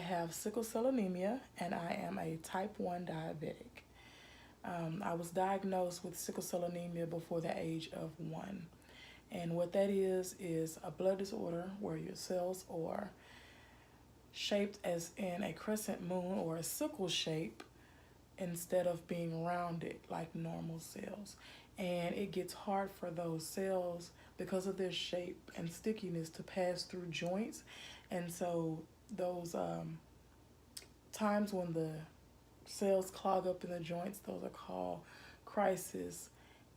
have sickle cell anemia, and I am a type 1 diabetic. I was diagnosed with sickle cell anemia before the age of 1. And what that is a blood disorder where your cells are shaped as in a crescent moon or a sickle shape instead of being rounded like normal cells. And it gets hard for those cells because of their shape and stickiness to pass through joints. And so those times when the cells clog up in the joints, those are called crisis.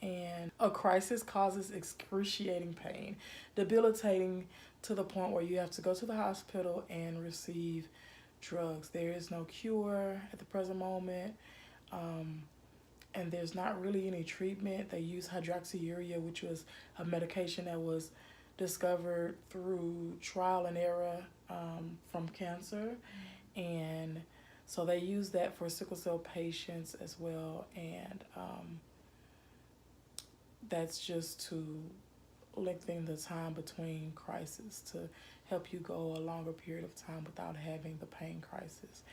And a crisis causes excruciating pain, debilitating to the point where you have to go to the hospital and receive drugs. There is no cure at the present moment, and there's not really any treatment. They use hydroxyurea, which was a medication that was discovered through trial and error from cancer. And so they use that for sickle cell patients as well. And that's just to lengthen the time between crises to help you go a longer period of time without having the pain crisis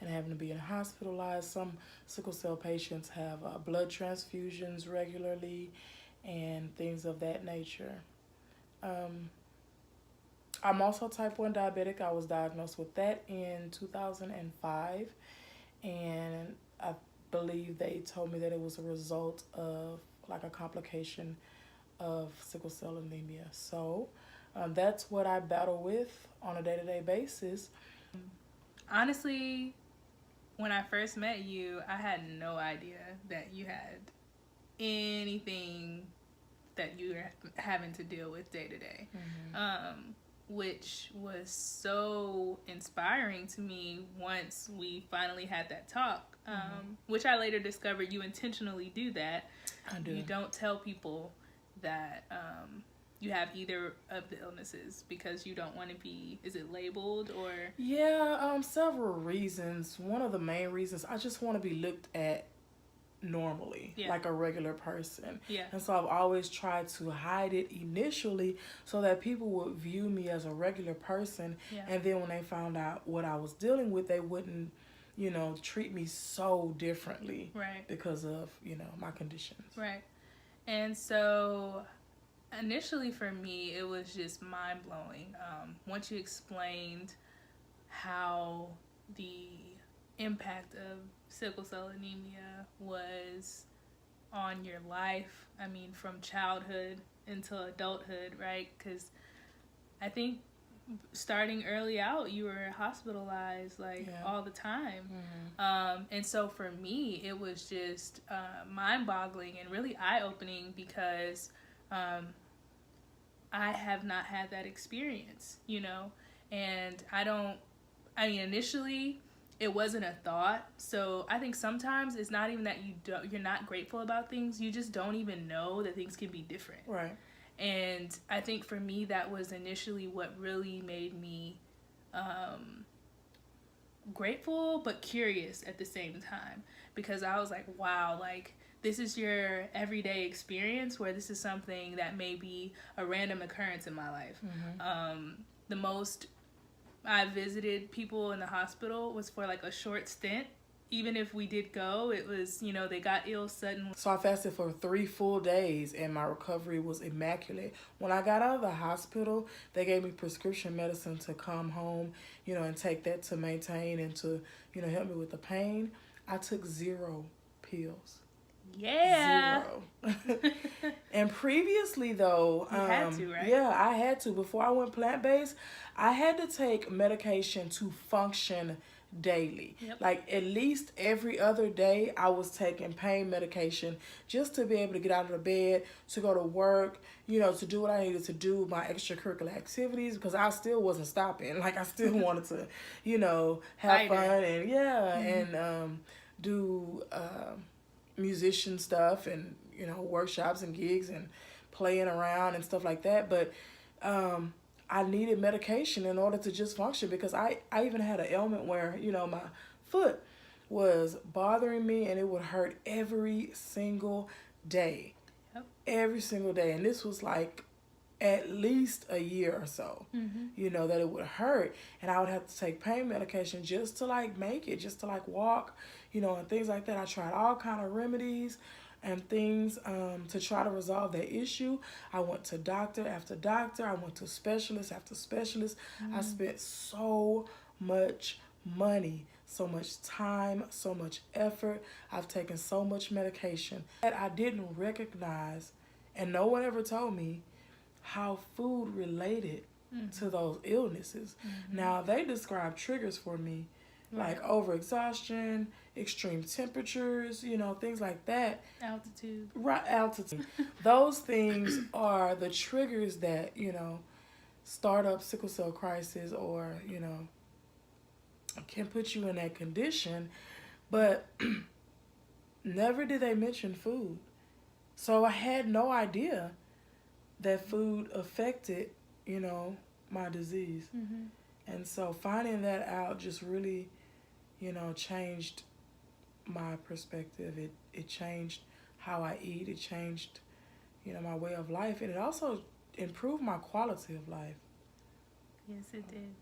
and having to be hospitalized. Some sickle cell patients have blood transfusions regularly and things of that nature. I'm also type 1 diabetic. I was diagnosed with that in 2005, and I believe they told me that it was a result of like a complication of sickle cell anemia. So that's what I battle with on a day-to-day basis. Honestly, when I first met you, I had no idea that you had anything that you were having to deal with day to day, which was so inspiring to me once we finally had that talk, which I later discovered you intentionally do that. I do. You don't tell people that you have either of the illnesses because you don't want to be, is it labeled or? Yeah, several reasons. One of the main reasons, I just want to be looked at normally, like a regular person. And so I've always tried to hide it initially so that people would view me as a regular person. And then when they found out what I was dealing with, they wouldn't, treat me so differently. Because of, my conditions. And so initially for me, it was just mind-blowing. Once you explained how the impact of sickle cell anemia was on your life, I mean, from childhood into adulthood, right? Because I think starting early out, you were hospitalized all the time. And so for me, it was just mind-boggling and really eye-opening because I have not had that experience, and initially it wasn't a thought. So I think sometimes it's not even that you're not grateful about things, you just don't even know that things can be different. And I think for me, that was initially what really made me grateful but curious at the same time, because I was like, wow, this is your everyday experience where this is something that may be a random occurrence in my life. The most I visited people in the hospital was for a short stint. Even if we did go, it was, they got ill suddenly. So I fasted for 3 full days and my recovery was immaculate. When I got out of the hospital, they gave me prescription medicine to come home, and take that to maintain and to, help me with the pain. I took 0 pills. 0. And previously though, you had to, right? Yeah, I had to. Before I went plant-based, I had to take medication to function daily. At least every other day I was taking pain medication just to be able to get out of the bed, to go to work, to do what I needed to do, my extracurricular activities, because I still wasn't stopping. I still wanted to, have fun and and do musician stuff and workshops and gigs and playing around and stuff like that. But I needed medication in order to just function, because I even had an ailment where my foot was bothering me and it would hurt every single day. Every single day. And this was at least a year or so, that it would hurt. And I would have to take pain medication just to like make it, just to like walk, and things like that. I tried all kind of remedies and things to try to resolve that issue. I went to doctor after doctor. I went to specialist after specialist. I spent so much money, so much time, so much effort. I've taken so much medication that I didn't recognize, and no one ever told me how food related to those illnesses. Now, they describe triggers for me, like overexhaustion, extreme temperatures, things like that. Altitude. Right, altitude. Those things are the triggers that, start up sickle cell crisis or, can put you in that condition. But never did they mention food. So I had no idea that food affected, my disease. And so finding that out just really, changed my perspective. It changed how I eat. It changed, my way of life. And it also improved my quality of life. Yes, it did.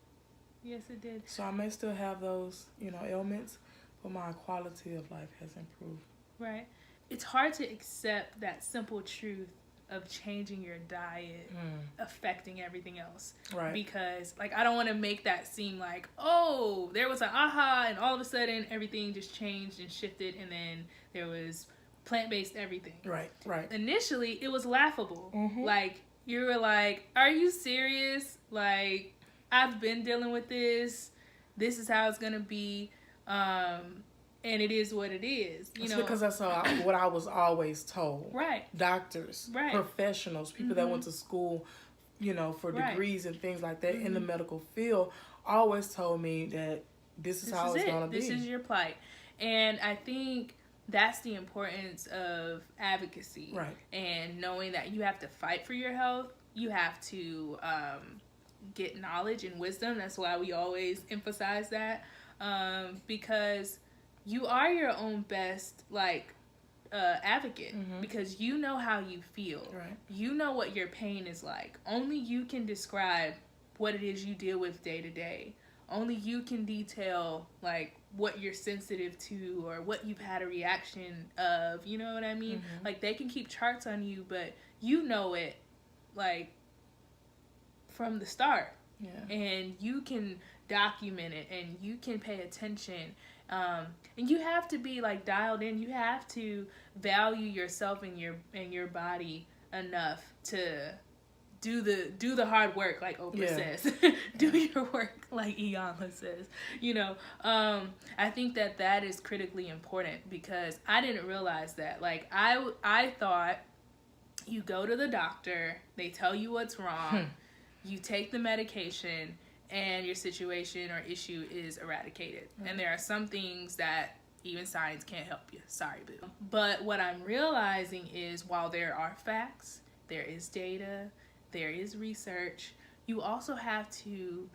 Yes, it did. So I may still have those, ailments, but my quality of life has improved. Right. It's hard to accept that simple truth of changing your diet affecting everything else. Right. Because, I don't want to make that seem like, oh, there was an aha and all of a sudden everything just changed and shifted and then there was plant-based everything. Right, right. Initially, it was laughable. You were like, are you serious? I've been dealing with this. This is how it's going to be. And it is what it is. Because that's what I was always told. Right. Doctors, professionals, people that went to school, for degrees and things like that in the medical field, always told me that this is how it's going to be. This is your plight. And I think that's the importance of advocacy. Right. And knowing that you have to fight for your health. You have to get knowledge and wisdom. That's why we always emphasize that. Because you are your own best, advocate. Because you know how you feel. Right. You know what your pain is like. Only you can describe what it is you deal with day to day. Only you can detail, what you're sensitive to or what you've had a reaction of. You know what I mean? They can keep charts on you, but you know it, from the start. Yeah. And you can document it and you can pay attention. And you have to be dialed in. You have to value yourself and your body enough to do the hard work, like Oprah says. Do your work, like Iyanla says. I think that is critically important because I didn't realize that. I thought you go to the doctor, they tell you what's wrong, you take the medication, and your situation or issue is eradicated. And there are some things that even science can't help you. Sorry, boo. But what I'm realizing is while there are facts, there is data, there is research, you also have to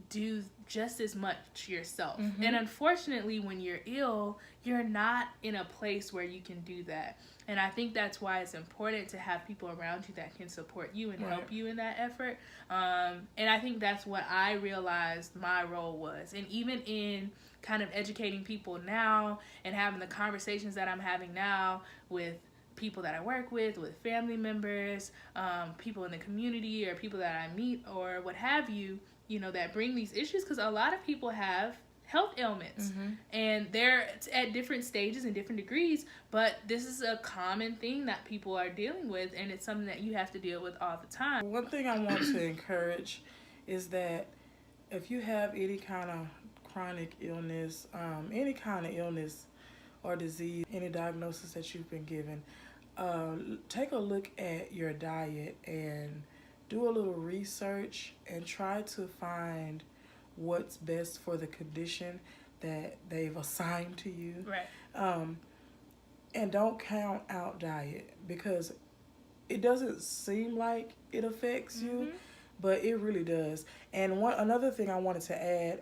do just as much yourself. And unfortunately, when you're ill, you're not in a place where you can do that. And I think that's why it's important to have people around you that can support you and help you in that effort. And I think that's what I realized my role was. And even in kind of educating people now and having the conversations that I'm having now with people that I work with family members, people in the community or people that I meet or what have you, that bring these issues, because a lot of people have health ailments and they're at different stages and different degrees, but this is a common thing that people are dealing with, and it's something that you have to deal with all the time. One thing I want to encourage is that if you have any kind of chronic illness, any kind of illness or disease, any diagnosis that you've been given, take a look at your diet and do a little research and try to find what's best for the condition that they've assigned to you. Right. And don't count out diet, because it doesn't seem like it affects you, but it really does. And another thing I wanted to add,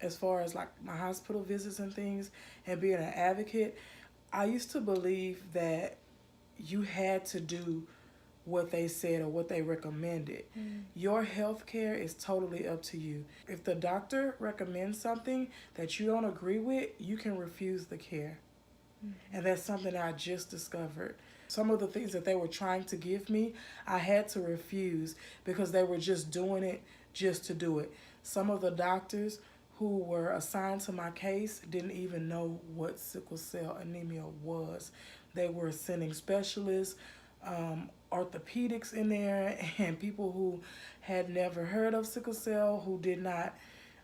as far as my hospital visits and things and being an advocate, I used to believe that you had to do what they said or what they recommended. Your health care is totally up to you. If the doctor recommends something that you don't agree with, you can refuse the care. And that's something I just discovered. Some of the things that they were trying to give me, I had to refuse because they were just doing it just to do it. Some of the doctors who were assigned to my case didn't even know what sickle cell anemia was. They were sending specialists, orthopedics in there, and people who had never heard of sickle cell, who did not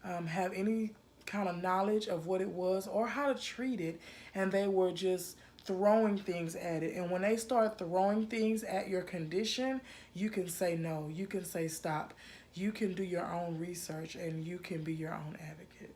have any kind of knowledge of what it was or how to treat it, and they were just throwing things at it. And when they start throwing things at your condition, you can say no, you can say stop, you can do your own research, and you can be your own advocate.